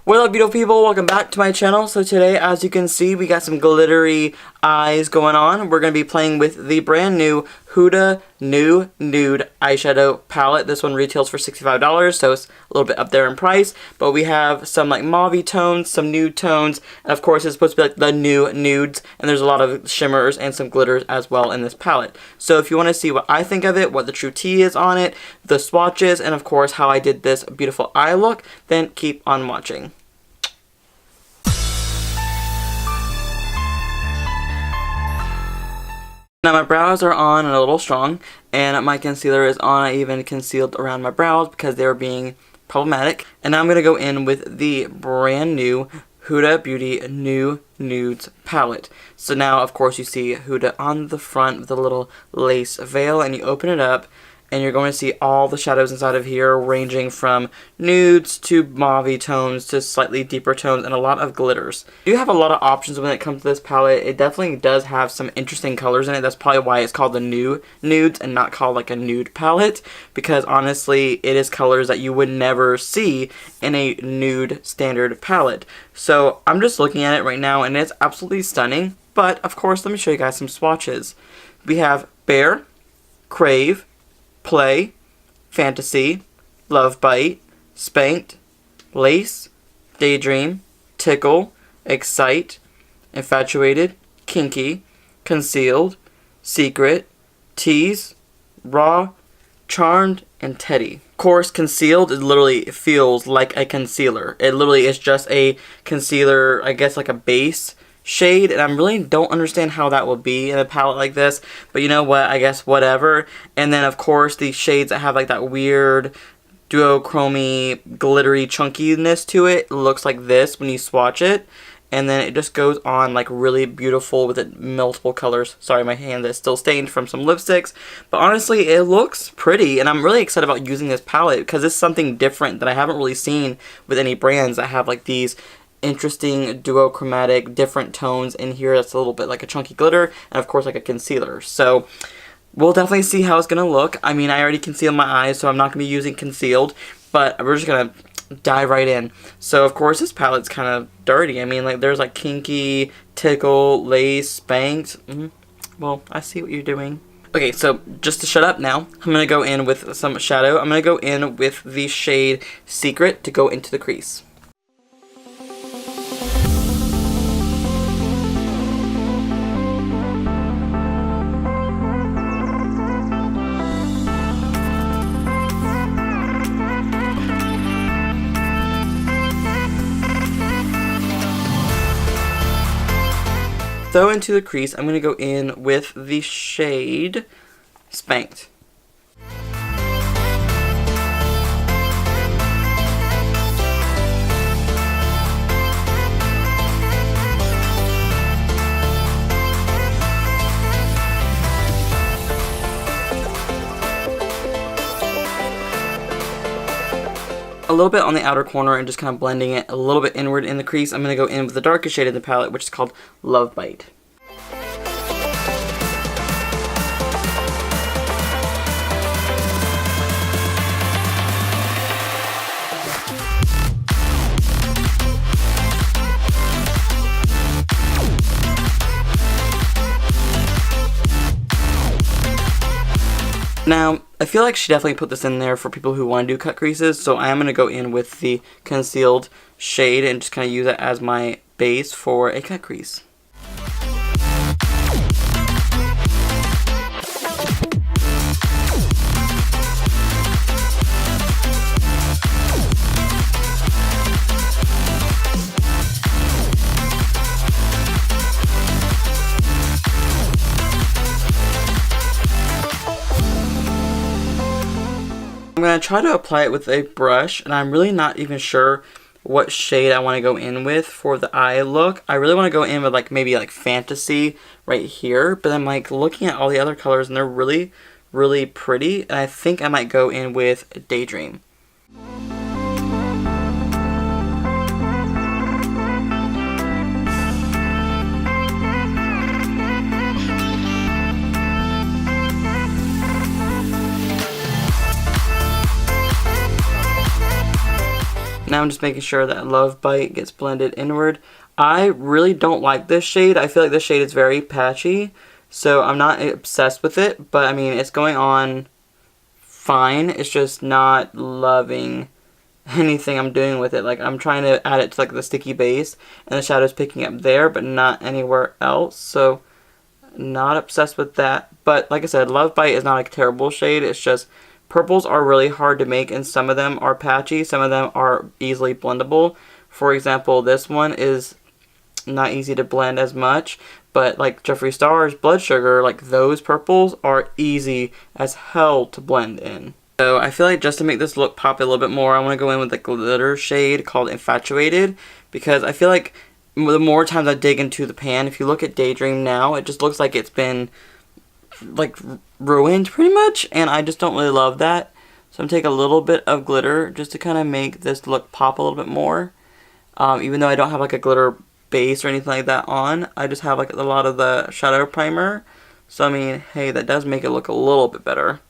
What up, beautiful people? Welcome back to my channel. So today, as you can see, we got some glittery eyes going on. We're going to be playing with the brand new Huda New Nude eyeshadow palette. This one retails for $65, so it's a little bit up there in price. But we have some like mauve tones, some nude tones, and of course it's supposed to be like the new nudes. And there's a lot of shimmers and some glitters as well in this palette. So if you want to see what I think of it, what the true tea is on it, the swatches, and of course how I did this beautiful eye look, then keep on watching. Now my brows are on and a little strong, and my concealer is on. I even concealed around my brows because they were being problematic. And now I'm going to go in with the brand new Huda Beauty New Nudes palette. So now, of course, you see Huda on the front with a little lace veil, and you open it up, and you're going to see all the shadows inside of here, ranging from nudes to mauve tones to slightly deeper tones and a lot of glitters. You have a lot of options when it comes to this palette. It definitely does have some interesting colors in it. That's probably why it's called the New Nudes and not called like a nude palette, because honestly, it is colors that you would never see in a nude standard palette. So I'm just looking at it right now, and it's absolutely stunning. But of course, let me show you guys some swatches. We have Bare, Crave, Play, Fantasy, Love Bite, Spanked, Lace, Daydream, Tickle, Excite, Infatuated, Kinky, Concealed, Secret, Tease, Raw, Charmed, and Teddy. Of course, Concealed, it literally feels like a concealer. It literally is just a concealer, I guess like a base shade, and I really don't understand how that will be in a palette like this, but you know what, I guess whatever. And then of course the shades that have like that weird duochromy glittery chunkiness to it looks like this when you swatch it, and then it just goes on like really beautiful with it, multiple colors. Sorry, my hand is still stained from some lipsticks, but honestly it looks pretty, and I'm really excited about using this palette because it's something different that I haven't really seen with any brands that have like these interesting duochromatic different tones in here. That's a little bit like a chunky glitter, and of course like a concealer. So we'll definitely see how it's gonna look. I mean, I already concealed my eyes, so I'm not gonna be using concealed, but we're just gonna dive right in. So of course this palette's kind of dirty. I mean, like there's like Kinky, Tickle, Lace, Spanked. Well, I see what you're doing. Okay, so just to shut up now, I'm gonna go in with some shadow. I'm gonna go in with the shade Secret to go into the crease. So into the crease, I'm going to go in with the shade Spanked. A little bit on the outer corner and just kind of blending it a little bit inward in the crease. I'm going to go in with the darkest shade in the palette, which is called Love Bite. Now, I feel like she definitely put this in there for people who want to do cut creases, so I am going to go in with the concealed shade and just kind of use it as my base for a cut crease. I'm going to try to apply it with a brush, and I'm really not even sure what shade I want to go in with for the eye look. I really want to go in with like maybe like Fantasy right here, but I'm like looking at all the other colors and they're really, really pretty, and I think I might go in with Daydream. Now I'm just making sure that Love Bite gets blended inward. I really don't like this shade. I feel like this shade is very patchy, so I'm not obsessed with it, but I mean, it's going on fine. It's just not loving anything I'm doing with it. Like, I'm trying to add it to like the sticky base, and the shadow's picking up there, but not anywhere else, so not obsessed with that. But like I said, Love Bite is not a terrible shade. It's just purples are really hard to make, and some of them are patchy, some of them are easily blendable. For example, this one is not easy to blend as much, but like Jeffree Star's Blood Sugar, like those purples are easy as hell to blend in. So I feel like just to make this look pop a little bit more, I want to go in with the glitter shade called Infatuated, because I feel like the more times I dig into the pan, if you look at Daydream now, it just looks like it's been like ruined pretty much, and I just don't really love that. So I'm taking a little bit of glitter just to kind of make this look pop a little bit more. Even though I don't have like a glitter base or anything like that on, I just have like a lot of the shadow primer. So I mean, hey, that does make it look a little bit better.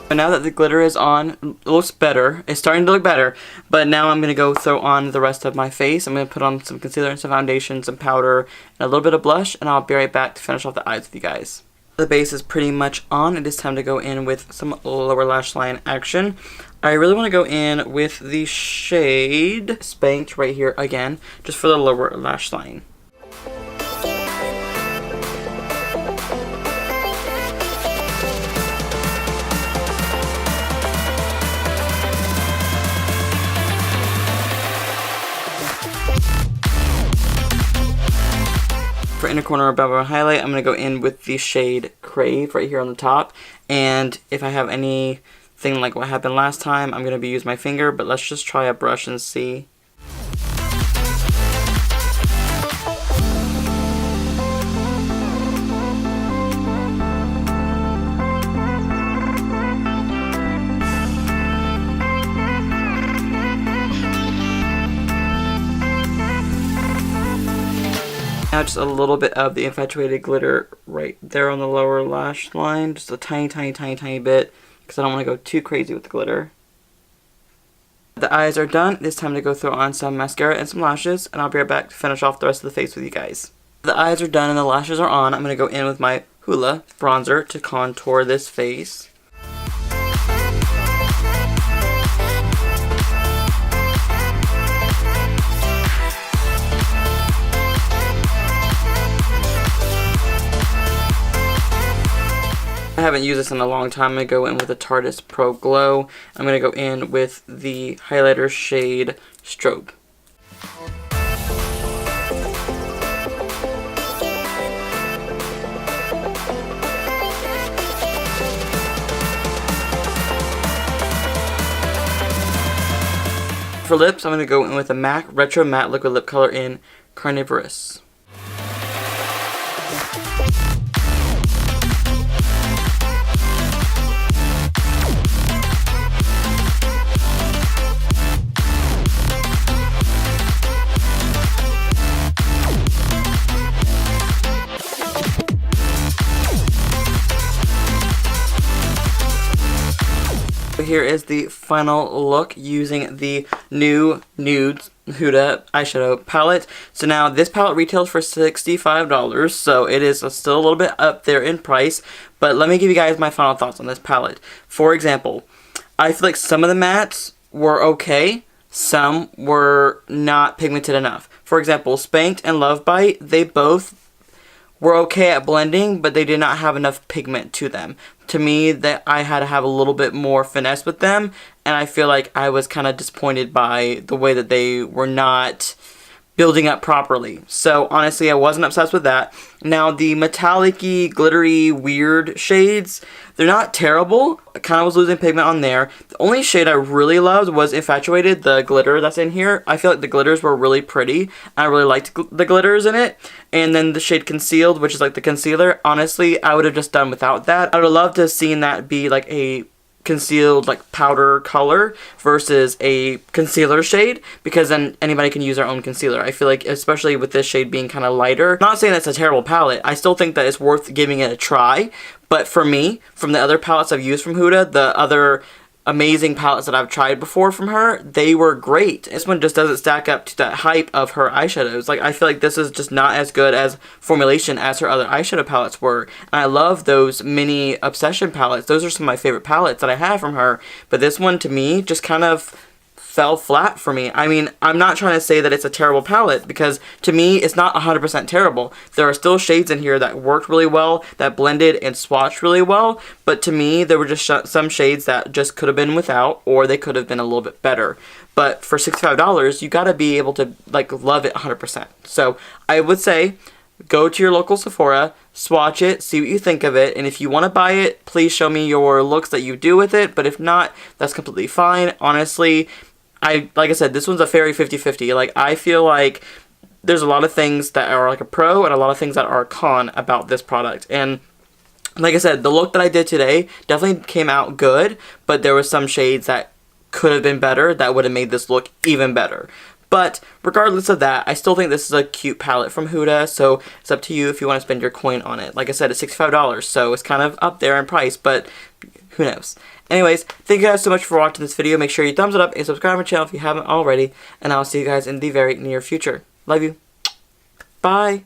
But now that the glitter is on, it looks better. It's starting to look better. But now I'm going to go throw on the rest of my face. I'm going to put on some concealer and some foundation, some powder, and a little bit of blush. And I'll be right back to finish off the eyes with you guys. The base is pretty much on. It is time to go in with some lower lash line action. I really want to go in with the shade Spanked right here again, just for the lower lash line. For inner corner above our highlight, I'm going to go in with the shade Crave right here on the top. And if I have anything like what happened last time, I'm going to be using my finger, but let's just try a brush and see. Now just a little bit of the Infatuated glitter right there on the lower lash line. Just a tiny, tiny, tiny, tiny bit, because I don't want to go too crazy with the glitter. The eyes are done. It's time to go throw on some mascara and some lashes, and I'll be right back to finish off the rest of the face with you guys. The eyes are done and the lashes are on. I'm going to go in with my Huda bronzer to contour this face. I haven't used this in a long time. I'm going to go in with the Tarte's Pro Glow. I'm going to go in with the highlighter shade Strobe. For lips, I'm going to go in with the MAC Retro Matte Liquid Lip Color in Carnivorous. Here is the final look using the new Nudes Huda eyeshadow palette. So now this palette retails for $65, so it is still a little bit up there in price. But let me give you guys my final thoughts on this palette. For example, I feel like some of the mattes were okay, some were not pigmented enough. For example, Spanked and Love Bite, they both were okay at blending, but they did not have enough pigment to them. To me, that I had to have a little bit more finesse with them, and I feel like I was kind of disappointed by the way that they were not building up properly. So honestly, I wasn't obsessed with that. Now the metallic-y, glittery, weird shades, they're not terrible. I kind of was losing pigment on there. The only shade I really loved was Infatuated, the glitter that's in here. I feel like the glitters were really pretty. I really liked the glitters in it. And then the shade Concealed, which is like the concealer, honestly, I would have just done without that. I would have loved to have seen that be like a concealed like powder color versus a concealer shade, because then anybody can use their own concealer. I feel like, especially with this shade being kind of lighter, not saying that's a terrible palette, I still think that it's worth giving it a try, but for me, from the other palettes I've used from Huda, the other amazing palettes that I've tried before from her, they were great. This one just doesn't stack up to that hype of her eyeshadows. Like, I feel like this is just not as good as formulation as her other eyeshadow palettes were. And I love those mini Obsession palettes. Those are some of my favorite palettes that I have from her. But this one, to me, just kind of fell flat for me. I mean, I'm not trying to say that it's a terrible palette, because to me, it's not 100% terrible. There are still shades in here that worked really well, that blended and swatched really well, but to me, there were just some shades that just could have been without, or they could have been a little bit better. But for $65, you gotta be able to, like, love it 100%. So, I would say, go to your local Sephora, swatch it, see what you think of it, and if you want to buy it, please show me your looks that you do with it, but if not, that's completely fine. Honestly, like I said, this one's a very 50-50. Like, I feel like there's a lot of things that are like a pro and a lot of things that are a con about this product. And like I said, the look that I did today definitely came out good, but there were some shades that could have been better that would have made this look even better. But regardless of that, I still think this is a cute palette from Huda, so it's up to you if you want to spend your coin on it. Like I said, it's $65, so it's kind of up there in price, but who knows. Anyways, thank you guys so much for watching this video. Make sure you thumbs it up and subscribe to my channel if you haven't already, and I'll see you guys in the very near future. Love you. Bye.